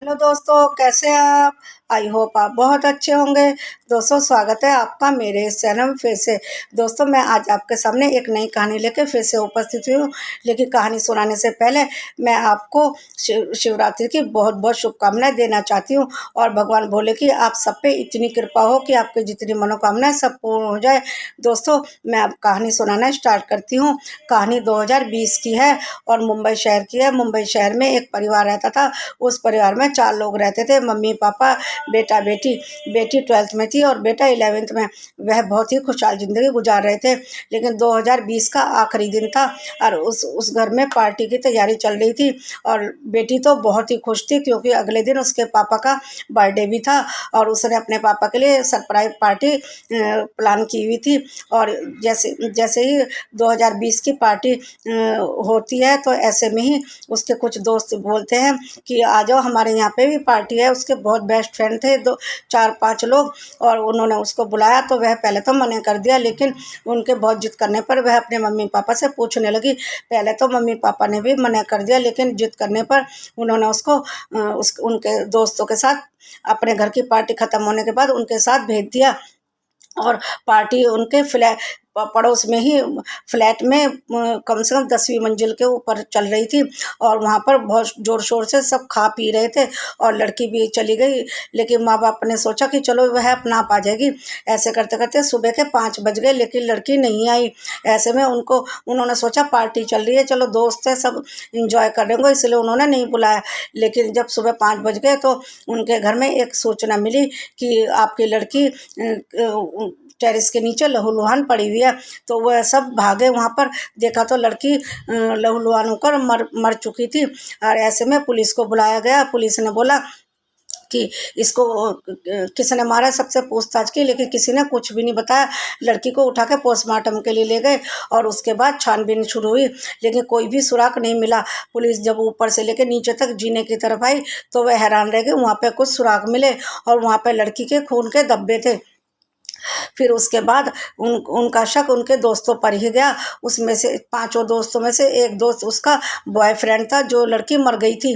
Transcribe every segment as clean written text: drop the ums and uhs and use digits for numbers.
Hello दोस्तों, कैसे हैं आप। आई होप आप बहुत अच्छे होंगे। दोस्तों, स्वागत है आपका मेरे इस चैनल में फिर से। दोस्तों, मैं आज आपके सामने एक नई कहानी लेकर फिर से उपस्थित हुई हूँ। लेकिन कहानी सुनाने से पहले मैं आपको शिवरात्रि की बहुत बहुत शुभकामनाएं देना चाहती हूँ और भगवान भोले की आप सब पे इतनी कृपा हो कि आपकी जितनी मनोकामनाएं सब पूर्ण हो जाए। दोस्तों, मैं अब कहानी सुनाना स्टार्ट करती हूँ। कहानी 2020 की है और मुंबई शहर की है। मुंबई शहर में एक परिवार रहता था। उस परिवार में 4 लोग रहते थे, मम्मी पापा, बेटा बेटी। बेटी 12th में थी और बेटा 11th में। वह बहुत ही खुशहाल जिंदगी गुजार रहे थे। लेकिन 2020 का आखिरी दिन था और उस घर में पार्टी की तैयारी चल रही थी। और बेटी तो बहुत ही खुश थी क्योंकि अगले दिन उसके पापा का बर्थडे भी था और उसने अपने पापा के लिए सरप्राइज पार्टी प्लान की हुई थी। और जैसे जैसे ही 2020 की पार्टी होती है तो ऐसे में ही उसके कुछ दोस्त बोलते हैं कि आ जाओ, हमारे यहाँ पे भी पार्टी है। उसके बहुत बेस्ट फ्रेंड थे, 4-5 लोग, और उन्होंने उसको बुलाया तो वह पहले तो मना कर दिया। लेकिन उनके बहुत जिद करने पर वह अपने मम्मी पापा से पूछने लगी। पहले तो मम्मी पापा ने भी मना कर दिया, लेकिन जिद करने पर उन्होंने उसको उनके दोस्तों के साथ अपने घर की पार्टी खत्म होने के बाद उनके साथ भेज दिया। और पार्टी उनके फ्लैट पड़ोस में ही फ्लैट में कम से कम 10वीं मंजिल के ऊपर चल रही थी। और वहाँ पर बहुत ज़ोर शोर से सब खा पी रहे थे और लड़की भी चली गई। लेकिन माँ बाप ने सोचा कि चलो वह अपना आप आ जाएगी। ऐसे करते करते सुबह के 5 बज गए, लेकिन लड़की नहीं आई। ऐसे में उन्होंने सोचा पार्टी चल रही है, चलो दोस्त है, सब इंजॉय करेंगे, इसलिए उन्होंने नहीं बुलाया। लेकिन जब सुबह 5 बज गए तो उनके घर में एक सूचना मिली कि आपकी लड़की टेरेस के नीचे लहूलुहान पड़ी हुई है। तो वह सब भागे वहाँ पर। देखा तो लड़की लहूलुहान होकर मर चुकी थी। और ऐसे में पुलिस को बुलाया गया। पुलिस ने बोला कि इसको किसने मारा, सबसे पूछताछ की, लेकिन किसी ने कुछ भी नहीं बताया। लड़की को उठा के पोस्टमार्टम के लिए ले गए और उसके बाद छानबीन शुरू हुई, लेकिन कोई भी सुराग नहीं मिला। पुलिस जब ऊपर से लेकर नीचे तक जीने की तरफ आई तो वह हैरान रह गई। वहाँ पे कुछ सुराग मिले और वहाँ पे लड़की के खून के धब्बे थे। फिर उसके बाद उनका शक उनके दोस्तों पर ही गया। उसमें से 5 दोस्तों में से एक दोस्त उसका बॉयफ्रेंड था जो लड़की मर गई थी।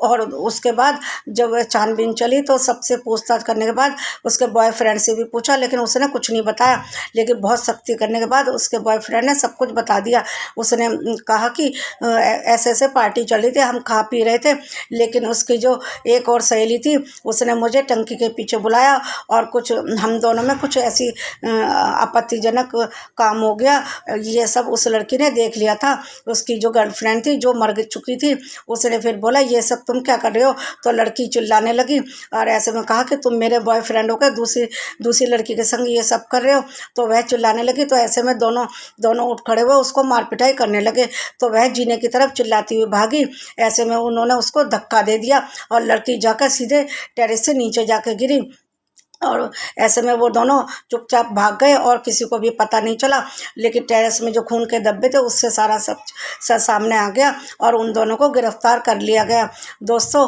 और उसके बाद जब छानबीन चली तो सबसे पूछताछ करने के बाद उसके बॉयफ्रेंड से भी पूछा, लेकिन उसने कुछ नहीं बताया। लेकिन बहुत सख्ती करने के बाद उसके बॉयफ्रेंड ने सब कुछ बता दिया। उसने कहा कि ऐसे ऐसे पार्टी चली थी, हम खा पी रहे थे, लेकिन उसकी जो एक और सहेली थी उसने मुझे टंकी के पीछे बुलाया और कुछ हम दोनों में कुछ ऐसी आपत्तिजनक काम हो गया। ये सब उस लड़की ने देख लिया था। उसकी जो गर्लफ्रेंड थी जो मर चुकी थी, उसने फिर बोला ये सब तुम क्या कर रहे हो। तो लड़की चिल्लाने लगी और ऐसे में कहा कि तुम मेरे बॉयफ्रेंड होकर दूसरी लड़की के संग ये सब कर रहे हो। तो वह चिल्लाने लगी। तो ऐसे में दोनों उठ खड़े हुए उसको मार पिटाई करने लगे। तो वह जीने की तरफ चिल्लाती हुई भागी। ऐसे में उन्होंने उसको धक्का दे दिया और लड़की जाकर सीधे टेरेस से नीचे जाकर गिरी। और ऐसे में वो दोनों चुपचाप भाग गए और किसी को भी पता नहीं चला। लेकिन टेरेस में जो खून के धब्बे थे उससे सारा सब सामने आ गया और उन दोनों को गिरफ्तार कर लिया गया। दोस्तों,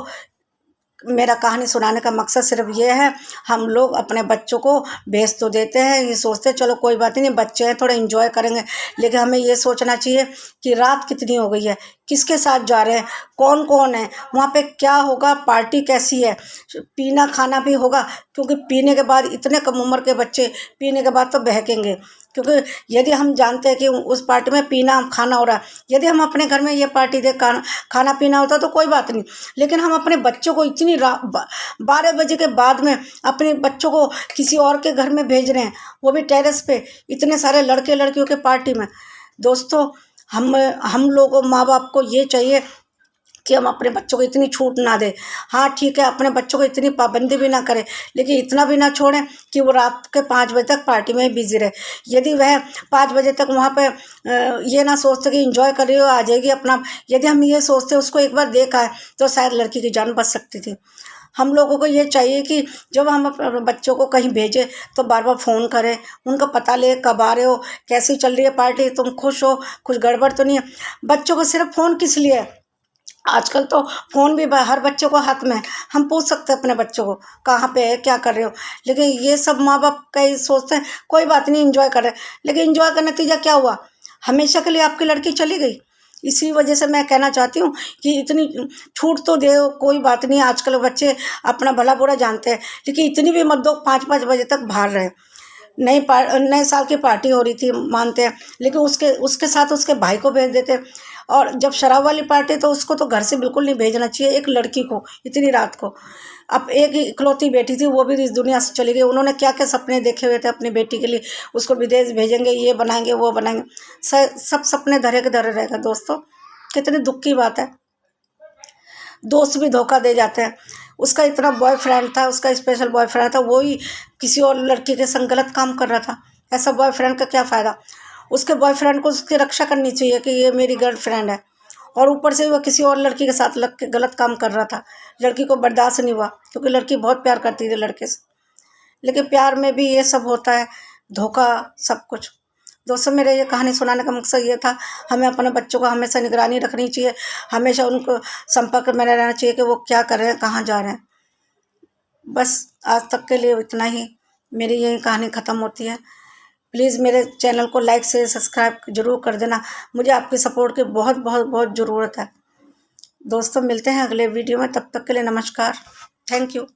मेरा कहानी सुनाने का मकसद सिर्फ ये है, हम लोग अपने बच्चों को भेज तो देते हैं, ये सोचते हैं चलो कोई बात नहीं, बच्चे हैं थोड़ा एंजॉय करेंगे। लेकिन हमें ये सोचना चाहिए कि रात कितनी हो गई है, किसके साथ जा रहे हैं, कौन कौन है, वहाँ पे क्या होगा, पार्टी कैसी है, पीना खाना भी होगा। क्योंकि पीने के बाद इतने कम उम्र के बच्चे पीने के बाद तो बहकेंगे। क्योंकि यदि हम जानते हैं कि उस पार्टी में पीना खाना हो रहा है, यदि हम अपने घर में ये पार्टी दे खाना पीना होता तो कोई बात नहीं। लेकिन हम अपने बच्चों को इतनी 12 बजे के बाद में अपने बच्चों को किसी और के घर में भेज रहे हैं, वो भी टेरेस पे, इतने सारे लड़के लड़कियों के पार्टी में। दोस्तों, हम लोगों माँ बाप को ये चाहिए कि हम अपने बच्चों को इतनी छूट ना दें। हाँ ठीक है, अपने बच्चों को इतनी पाबंदी भी ना करें, लेकिन इतना भी ना छोड़ें कि वो रात के 5 बजे तक पार्टी में ही बिजी रहे। यदि वह 5 बजे तक वहाँ पे ये ना सोचते कि इंजॉय कर रही हो, आ जाएगी अपना, यदि हम ये सोचते उसको एक बार देखा है तो शायद लड़की की जान बच सकती थी। हम लोगों को ये चाहिए कि जब हम अपने बच्चों को कहीं भेजें तो बार बार फ़ोन करें, उनका पता ले कब आ रहे हो, कैसी चल रही है पार्टी, तुम खुश हो, कुछ गड़बड़ तो नहीं है। बच्चों को सिर्फ फ़ोन किस लिए है, आजकल तो फ़ोन भी हर बच्चों को हाथ में है। हम पूछ सकते हैं अपने बच्चों को कहाँ पे है, क्या कर रहे हो। लेकिन ये सब माँ बाप कई सोचते हैं कोई बात नहीं, इंजॉय कर रहे हैं। लेकिन इंजॉय का नतीजा क्या हुआ, हमेशा के लिए आपकी लड़की चली गई। इसी वजह से मैं कहना चाहती हूँ कि इतनी छूट तो दे, कोई बात नहीं, आजकल बच्चे अपना भला बुरा जानते हैं, लेकिन इतनी भी मत दो 5-5 बजे तक बाहर रहे। नए साल की पार्टी हो रही थी मानते हैं, लेकिन उसके साथ उसके भाई को भेज देते। और जब शराब वाली पार्टी तो उसको तो घर से बिल्कुल नहीं भेजना चाहिए, एक लड़की को इतनी रात को। अब एक ही इकलौती बेटी थी, वो भी इस दुनिया से चली गई। उन्होंने क्या क्या सपने देखे हुए थे अपनी बेटी के लिए, उसको विदेश भेजेंगे, ये बनाएंगे वो बनाएंगे, सब सपने धरे के धरे रहेगा। दोस्तों कितनी दुख की बात है, दोस्त भी धोखा दे जाते हैं। उसका इतना बॉयफ्रेंड था, उसका स्पेशल बॉयफ्रेंड था, वो ही किसी और लड़की के संग गलत काम कर रहा था। ऐसा बॉयफ्रेंड का क्या फ़ायदा। उसके बॉयफ्रेंड को उसकी रक्षा करनी चाहिए कि ये मेरी गर्लफ्रेंड है, और ऊपर से वो किसी और लड़की के साथ लग के गलत काम कर रहा था। लड़की को बर्दाश्त नहीं हुआ, क्योंकि लड़की बहुत प्यार करती थी लड़के से। लेकिन प्यार में भी ये सब होता है, धोखा, सब कुछ। दोस्तों मेरे ये कहानी सुनाने का मकसद ये था, हमें अपने बच्चों को हमेशा निगरानी रखनी चाहिए, हमेशा उनको संपर्क में रहना चाहिए कि वो क्या कर रहे हैं, कहाँ जा रहे हैं। बस आज तक के लिए इतना ही, मेरी यही कहानी ख़त्म होती है। प्लीज़ मेरे चैनल को लाइक से सब्सक्राइब ज़रूर कर देना, मुझे आपकी सपोर्ट की बहुत बहुत बहुत ज़रूरत है। दोस्तों मिलते हैं अगले वीडियो में, तब तक के लिए नमस्कार, थैंक यू।